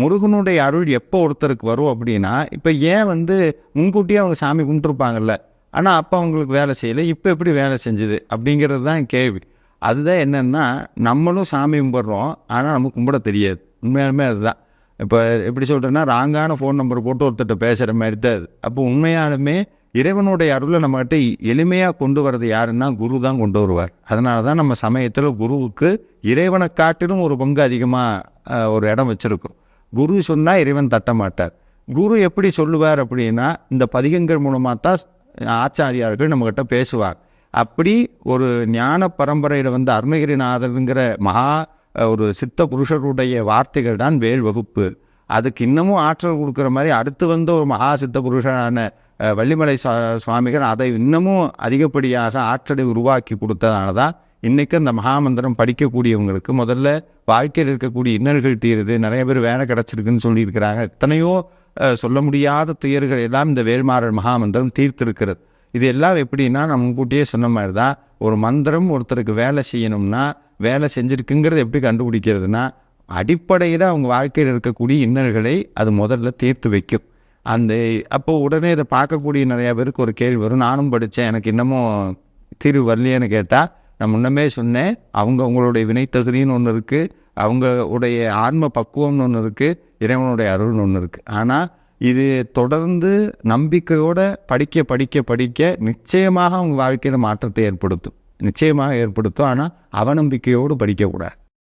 முருகனுடைய அருள் எப்போ ஒருத்தருக்கு வரும் அப்படின்னா, இப்போ ஏன் முன்கூட்டியே அவங்க சாமி கும்பிட்டுருப்பாங்கல்ல, ஆனால் அப்போ அவங்களுக்கு வேலை செய்யலை, இப்போ எப்படி வேலை செஞ்சுது அப்படிங்கிறது தான் கேள்வி. அதுதான் என்னென்னா, நம்மளும் சாமி கும்பிட்றோம், ஆனால் நமக்கு கும்பிட தெரியாது. உண்மையாலுமே அதுதான். இப்போ எப்படி சொல்கிறேன்னா, ராங்கான ஃபோன் நம்பர் போட்டு ஒருத்தர்கிட்ட பேசுகிற மாதிரி தான் அது. அப்போ உண்மையாலுமே இறைவனுடைய அருளை நம்மகிட்ட எளிமையாக கொண்டு வர்றது யாருன்னா குரு தான் கொண்டு வருவார். அதனால தான் நம்ம சமயத்தில் குருவுக்கு இறைவனை காட்டிலும் ஒரு பங்கு அதிகமாக ஒரு இடம் வச்சுருக்கோம். குரு சொன்னால் இறைவன் தட்ட மாட்டார். குரு எப்படி சொல்லுவார் அப்படின்னா, இந்த பதிகங்கள் மூலமாக தான் ஆச்சாரியார்கள் நம்மகிட்ட பேசுவார். அப்படி ஒரு ஞான பரம்பரையில் அருணகிரிநாதருங்கிற மகா ஒரு சித்த புருஷருடைய வார்த்தைகள் தான் வேல் வகுப்பு. அதுக்கு இன்னமும் ஆற்றல் கொடுக்குற மாதிரி அடுத்து ஒரு மகா சித்த புருஷனான வள்ளிமலை சுவாமிகள் அதை இன்னமும் அதிகப்படியாக ஆற்றலை உருவாக்கி கொடுத்ததால தான் இன்றைக்கி அந்த மகாமந்திரம் படிக்கக்கூடியவங்களுக்கு முதல்ல வாழ்க்கையில் இருக்கக்கூடிய இன்னல்கள் தீருது, நிறைய பேர் வேலை கிடச்சிருக்குன்னு சொல்லியிருக்கிறாங்க. எத்தனையோ சொல்ல முடியாத துயர்கள் எல்லாம் இந்த வேல்மாறல் மகாமந்திரம் தீர்த்திருக்கிறது. இது எல்லாம் எப்படின்னா, நம்ம முன்கூட்டியே சொன்ன மாதிரி தான், ஒரு மந்திரம் ஒருத்தருக்கு வேலை செய்யணும்னா வேலை செஞ்சுருக்குங்கிறது எப்படி கண்டுபிடிக்கிறதுனா, அடிப்படையில் அவங்க வாழ்க்கையில் இருக்கக்கூடிய இன்னல்களை அது முதல்ல தீர்த்து வைக்கும். அப்போ உடனே இதை பார்க்கக்கூடிய நிறையா பேருக்கு ஒரு கேள்வி வரும், நானும் படித்தேன், எனக்கு இன்னமும் தீர்வு வரலையேன்னு கேட்டால், நான் முன்னமே சொன்னேன், அவங்களுடைய வினைத்தகுதின்னு ஒன்று இருக்குது, அவங்களுடைய ஆன்ம பக்குவம்னு ஒன்று இருக்குது, இறைவனுடைய அருள்னு ஒன்று இருக்குது. ஆனால் இது தொடர்ந்து நம்பிக்கையோடு படிக்க படிக்க படிக்க நிச்சயமாக அவங்க வாழ்க்கையில் மாற்றத்தை ஏற்படுத்தும், நிச்சயமாக ஏற்படுத்தும். ஆனால் அவநம்பிக்கையோடு படிக்கக்கூடாது.